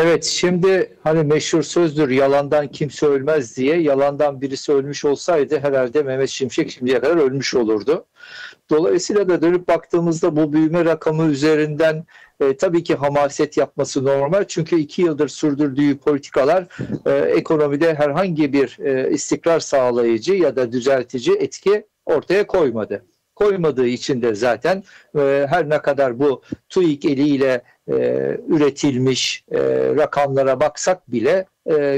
Evet, şimdi hani meşhur sözdür yalandan kimse ölmez diye, yalandan birisi ölmüş olsaydı herhalde Mehmet Şimşek şimdiye kadar ölmüş olurdu. Dolayısıyla da dönüp baktığımızda bu büyüme rakamı üzerinden tabii ki hamaset yapması normal. Çünkü 2 yıldır sürdürdüğü politikalar ekonomide herhangi bir istikrar sağlayıcı ya da düzeltici etki ortaya koymadı. Koymadığı için de zaten her ne kadar bu TÜİK eliyle üretilmiş rakamlara baksak bile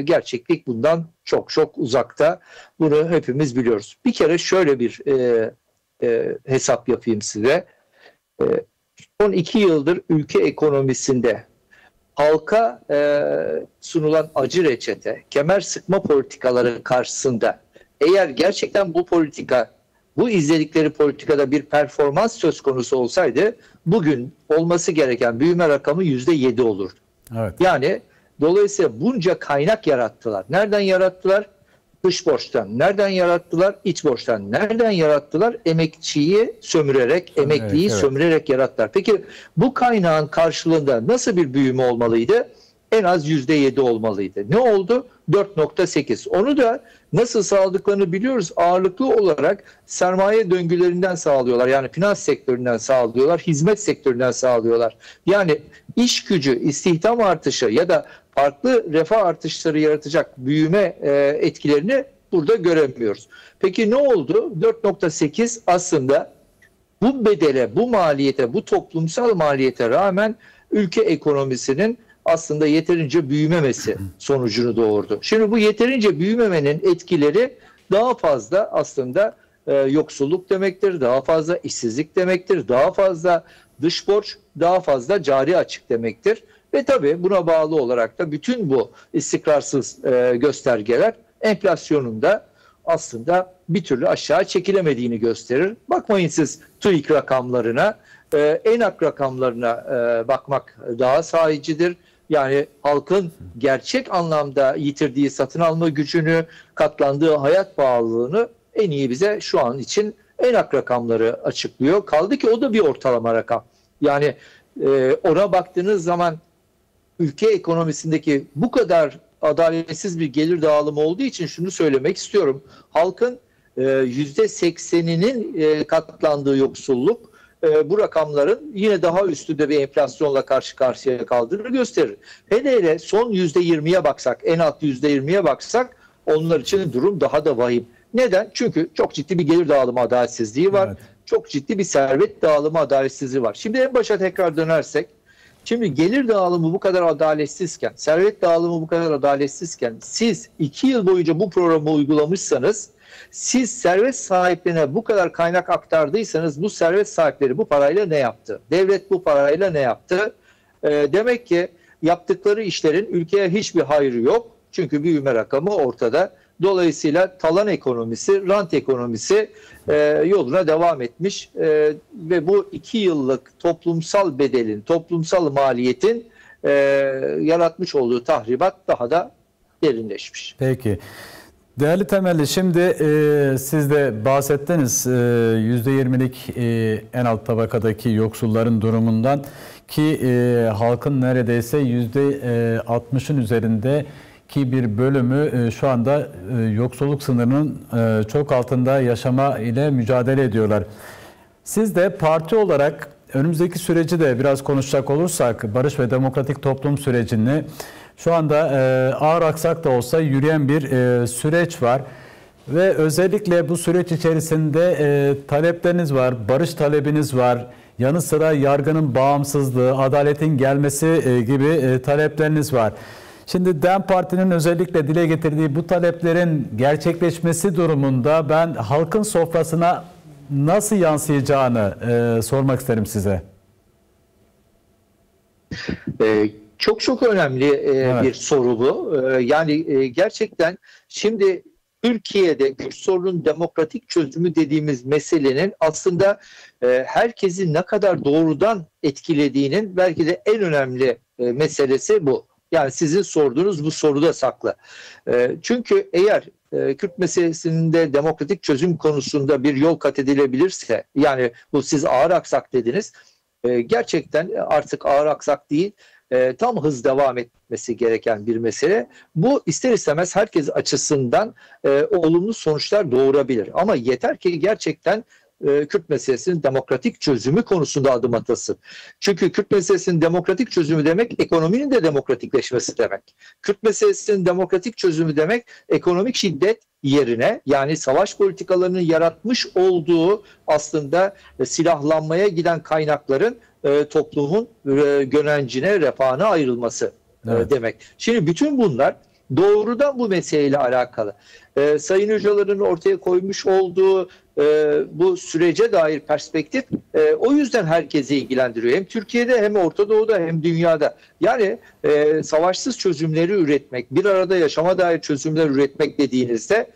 gerçeklik bundan çok çok uzakta. Bunu hepimiz biliyoruz. Bir kere şöyle bir hesap yapayım size. E, Son 2 yıldır ülke ekonomisinde halka sunulan acı reçete, kemer sıkma politikaları karşısında eğer gerçekten bu izledikleri politikada bir performans söz konusu olsaydı bugün olması gereken büyüme rakamı %7 olurdu. Evet. Yani dolayısıyla bunca kaynak yarattılar. Nereden yarattılar? Dış borçtan. Nereden yarattılar? İç borçtan. Nereden yarattılar? Emekçiyi sömürerek, emekliyi evet. sömürerek yarattılar. Peki bu kaynağın karşılığında nasıl bir büyüme olmalıydı? En az %7 olmalıydı. Ne oldu? 4,8. Onu da nasıl sağladıklarını biliyoruz. Ağırlıklı olarak sermaye döngülerinden sağlıyorlar. Yani finans sektöründen sağlıyorlar, hizmet sektöründen sağlıyorlar. Yani iş gücü, istihdam artışı ya da farklı refah artışları yaratacak büyüme etkilerini burada göremiyoruz. Peki ne oldu? 4,8 aslında bu bedele, bu maliyete, bu toplumsal maliyete rağmen ülke ekonomisinin aslında yeterince büyümemesi sonucunu doğurdu. Şimdi bu yeterince büyümemenin etkileri daha fazla aslında yoksulluk demektir, daha fazla işsizlik demektir, daha fazla dış borç, daha fazla cari açık demektir. Ve tabii buna bağlı olarak da bütün bu istikrarsız göstergeler enflasyonun da aslında bir türlü aşağı çekilemediğini gösterir. Bakmayın siz TÜİK rakamlarına, ENAK rakamlarına bakmak daha sahicidir. Yani halkın gerçek anlamda yitirdiği satın alma gücünü, katlandığı hayat pahalılığını en iyi bize şu an için ENAK rakamları açıklıyor. Kaldı ki o da bir ortalama rakam. Yani ona baktığınız zaman ülke ekonomisindeki bu kadar adaletsiz bir gelir dağılımı olduğu için şunu söylemek istiyorum. Halkın %80'inin katlandığı yoksulluk bu rakamların yine daha üstünde bir enflasyonla karşı karşıya kaldığını gösterir. Hele hele son %20'ye baksak, en alt %20'ye baksak onlar için durum daha da vahim. Neden? Çünkü çok ciddi bir gelir dağılımı adaletsizliği var. Evet. Çok ciddi bir servet dağılımı adaletsizliği var. Şimdi en başa tekrar dönersek, şimdi gelir dağılımı bu kadar adaletsizken, servet dağılımı bu kadar adaletsizken siz 2 yıl boyunca bu programı uygulamışsanız, siz servet sahiplerine bu kadar kaynak aktardıysanız bu servet sahipleri bu parayla ne yaptı? Devlet bu parayla ne yaptı? Demek ki yaptıkları işlerin ülkeye hiçbir hayrı yok. Çünkü büyüme rakamı ortada. Dolayısıyla talan ekonomisi, rant ekonomisi yoluna devam etmiş ve bu 2 yıllık toplumsal bedelin, toplumsal maliyetin yaratmış olduğu tahribat daha da derinleşmiş. Peki. Değerli Temelli, şimdi siz de bahsettiniz %20'lik en alt tabakadaki yoksulların durumundan ki halkın neredeyse %60'ın üzerinde ki bir bölümü şu anda yoksulluk sınırının çok altında yaşama ile mücadele ediyorlar. Siz de parti olarak önümüzdeki süreci de biraz konuşacak olursak, barış ve demokratik toplum sürecini şu anda ağır aksak da olsa yürüyen bir süreç var. Ve özellikle bu süreç içerisinde talepleriniz var, barış talebiniz var. Yanı sıra yargının bağımsızlığı, adaletin gelmesi gibi talepleriniz var. Şimdi DEM Parti'nin özellikle dile getirdiği bu taleplerin gerçekleşmesi durumunda ben halkın sofrasına nasıl yansıyacağını sormak isterim size. Çok çok önemli evet. Bir soru bu. Yani gerçekten şimdi Türkiye'de Kürt sorunun demokratik çözümü dediğimiz meselenin aslında herkesi ne kadar doğrudan etkilediğinin belki de en önemli meselesi bu. Yani sizin sorduğunuz bu soruda saklı. Çünkü eğer Kürt meselesinin de demokratik çözüm konusunda bir yol kat edilebilirse, yani bu siz ağır aksak dediniz, gerçekten artık ağır aksak değil, tam hız devam etmesi gereken bir mesele. Bu ister istemez herkes açısından olumlu sonuçlar doğurabilir. Ama yeter ki gerçekten Kürt meselesinin demokratik çözümü konusunda adım atasın. Çünkü Kürt meselesinin demokratik çözümü demek ekonominin de demokratikleşmesi demek. Kürt meselesinin demokratik çözümü demek ekonomik şiddet yerine, yani savaş politikalarının yaratmış olduğu aslında silahlanmaya giden kaynakların toplumun gönencine, refahına ayrılması demek. Şimdi bütün bunlar doğrudan bu meseleyle alakalı. Sayın Öcalan'ın ortaya koymuş olduğu bu sürece dair perspektif o yüzden herkesi ilgilendiriyor. Hem Türkiye'de hem Orta Doğu'da hem dünyada. Yani savaşsız çözümleri üretmek, bir arada yaşama dair çözümler üretmek dediğinizde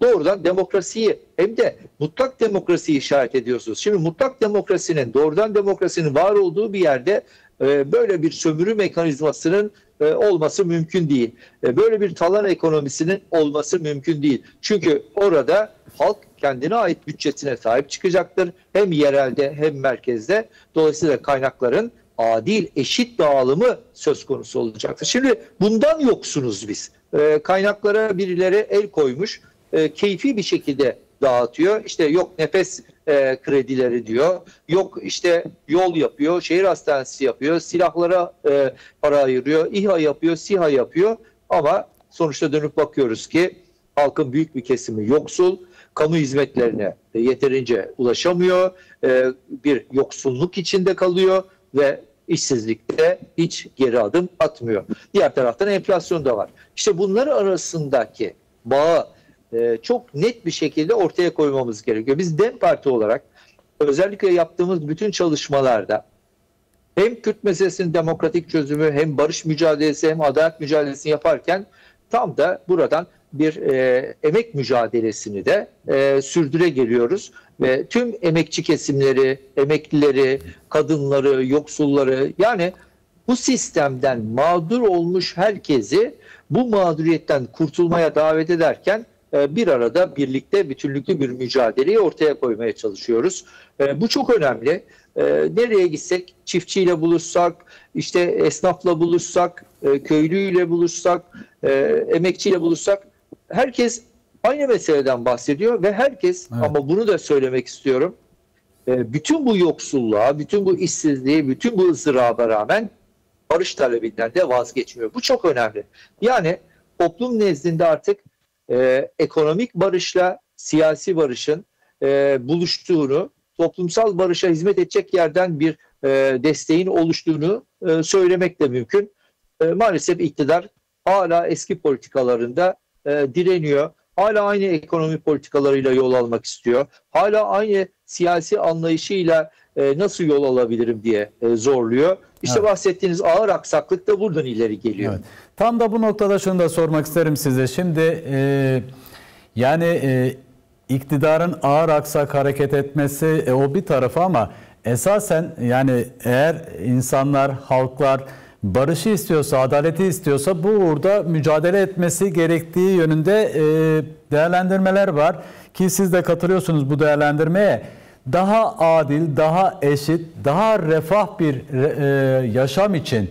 doğrudan demokrasiyi, hem de mutlak demokrasiyi işaret ediyorsunuz. Şimdi mutlak demokrasinin, doğrudan demokrasinin var olduğu bir yerde böyle bir sömürü mekanizmasının olması mümkün değil. Böyle bir talan ekonomisinin olması mümkün değil. Çünkü orada halk kendine ait bütçesine sahip çıkacaktır. Hem yerelde hem merkezde. Dolayısıyla kaynakların adil, eşit dağılımı söz konusu olacaktır. Şimdi bundan yoksunuz biz. Kaynaklara birileri el koymuş, keyfi bir şekilde dağıtıyor. İşte yok nefes kredileri diyor. Yok işte yol yapıyor, şehir hastanesi yapıyor, silahlara para ayırıyor, İHA yapıyor, SİHA yapıyor. Ama sonuçta dönüp bakıyoruz ki halkın büyük bir kesimi yoksul, kamu hizmetlerine yeterince ulaşamıyor, bir yoksulluk içinde kalıyor ve işsizlikte hiç geri adım atmıyor. Diğer taraftan enflasyon da var. İşte bunlar arasındaki bağı çok net bir şekilde ortaya koymamız gerekiyor. Biz DEM Parti olarak özellikle yaptığımız bütün çalışmalarda hem Kürt meselesinin demokratik çözümü, hem barış mücadelesi, hem adalet mücadelesini yaparken tam da buradan bir emek mücadelesini de sürdüre geliyoruz. Ve tüm emekçi kesimleri, emeklileri, kadınları, yoksulları, yani bu sistemden mağdur olmuş herkesi bu mağduriyetten kurtulmaya davet ederken bir arada birlikte bütünlüklü bir mücadeleyi ortaya koymaya çalışıyoruz. Bu çok önemli. Nereye gitsek, çiftçiyle buluşsak, işte esnafla buluşsak, köylüyle buluşsak, emekçiyle buluşsak, herkes aynı meseleden bahsediyor ve herkes, evet, ama bunu da söylemek istiyorum, bütün bu yoksulluğa, bütün bu işsizliğe, bütün bu ızdıraba rağmen barış talebinden de vazgeçmiyor. Bu çok önemli. Yani toplum nezdinde artık ekonomik barışla siyasi barışın buluştuğunu, toplumsal barışa hizmet edecek yerden bir desteğin oluştuğunu söylemek de mümkün. Maalesef iktidar hala eski politikalarında direniyor. Hala aynı ekonomi politikalarıyla yol almak istiyor. Hala aynı siyasi anlayışıyla nasıl yol alabilirim diye zorluyor. İşte evet, bahsettiğiniz ağır aksaklık da buradan ileri geliyor. Evet. Tam da bu noktada şunu da sormak isterim size. Şimdi iktidarın ağır aksak hareket etmesi o bir tarafı, ama esasen yani eğer insanlar, halklar barışı istiyorsa, adaleti istiyorsa bu uğurda mücadele etmesi gerektiği yönünde değerlendirmeler var. Ki siz de katılıyorsunuz bu değerlendirmeye. Daha adil, daha eşit, daha refah bir yaşam için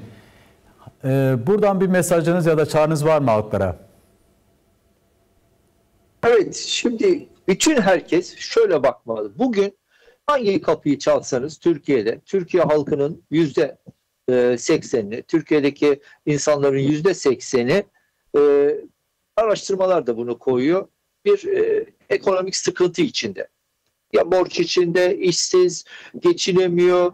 buradan bir mesajınız ya da çağrınız var mı halklara? Evet, şimdi bütün herkes şöyle bakmalı. Bugün hangi kapıyı çalsanız Türkiye'de, Türkiye halkının %80'ini, Türkiye'deki insanların %80'i, araştırmalar da bunu koyuyor, bir ekonomik sıkıntı içinde. Ya borç içinde, işsiz, geçinemiyor.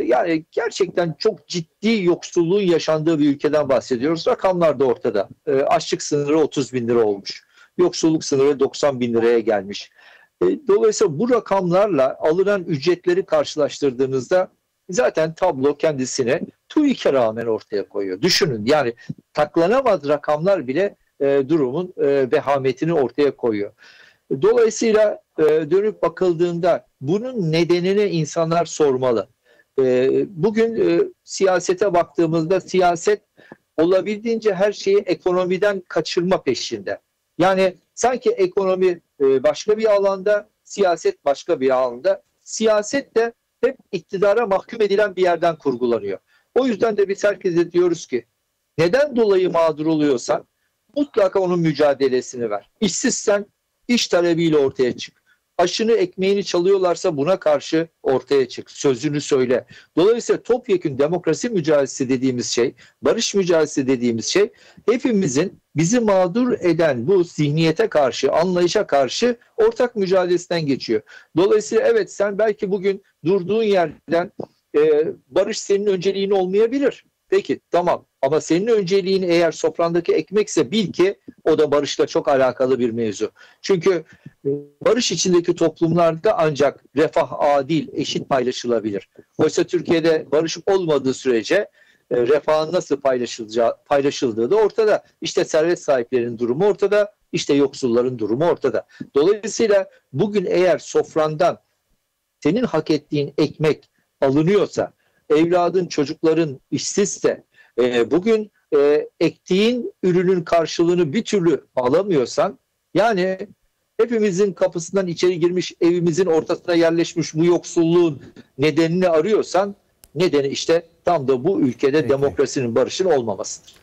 Yani gerçekten çok ciddi yoksulluğun yaşandığı bir ülkeden bahsediyoruz. Rakamlar da ortada. Açlık sınırı 30 bin lira olmuş. Yoksulluk sınırı 90 bin liraya gelmiş. Dolayısıyla bu rakamlarla alınan ücretleri karşılaştırdığınızda zaten tablo kendisine TÜİK'e rağmen ortaya koyuyor. Düşünün, yani taklanamaz rakamlar bile durumun vehametini ortaya koyuyor. Dolayısıyla dönüp bakıldığında bunun nedenini insanlar sormalı. Bugün siyasete baktığımızda siyaset olabildiğince her şeyi ekonomiden kaçırma peşinde. Yani sanki ekonomi başka bir alanda, siyaset başka bir alanda. Siyaset de hep iktidara mahkum edilen bir yerden kurgulanıyor. O yüzden de biz herkese diyoruz ki neden dolayı mağdur oluyorsan mutlaka onun mücadelesini ver. İşsizsen iş talebiyle ortaya çık. Aşını ekmeğini çalıyorlarsa buna karşı ortaya çık. Sözünü söyle. Dolayısıyla topyekün demokrasi mücadelesi dediğimiz şey, barış mücadelesi dediğimiz şey hepimizin bizi mağdur eden bu zihniyete karşı, anlayışa karşı ortak mücadelesinden geçiyor. Dolayısıyla evet sen belki bugün durduğun yerden barış senin önceliğin olmayabilir. Peki tamam ama senin önceliğin eğer sofrandaki ekmekse bil ki o da barışla çok alakalı bir mevzu. Çünkü barış içindeki toplumlarda ancak refah adil, eşit paylaşılabilir. Oysa Türkiye'de barış olmadığı sürece refahın nasıl paylaşıldığı da ortada. İşte servet sahiplerinin durumu ortada, işte yoksulların durumu ortada. Dolayısıyla bugün eğer sofrandan senin hak ettiğin ekmek alınıyorsa, evladın, çocukların işsizse, bugün ektiğin ürünün karşılığını bir türlü alamıyorsan, yani hepimizin kapısından içeri girmiş, evimizin ortasına yerleşmiş bu yoksulluğun nedenini arıyorsan, nedeni işte tam da bu ülkede demokrasinin, barışın olmamasıdır.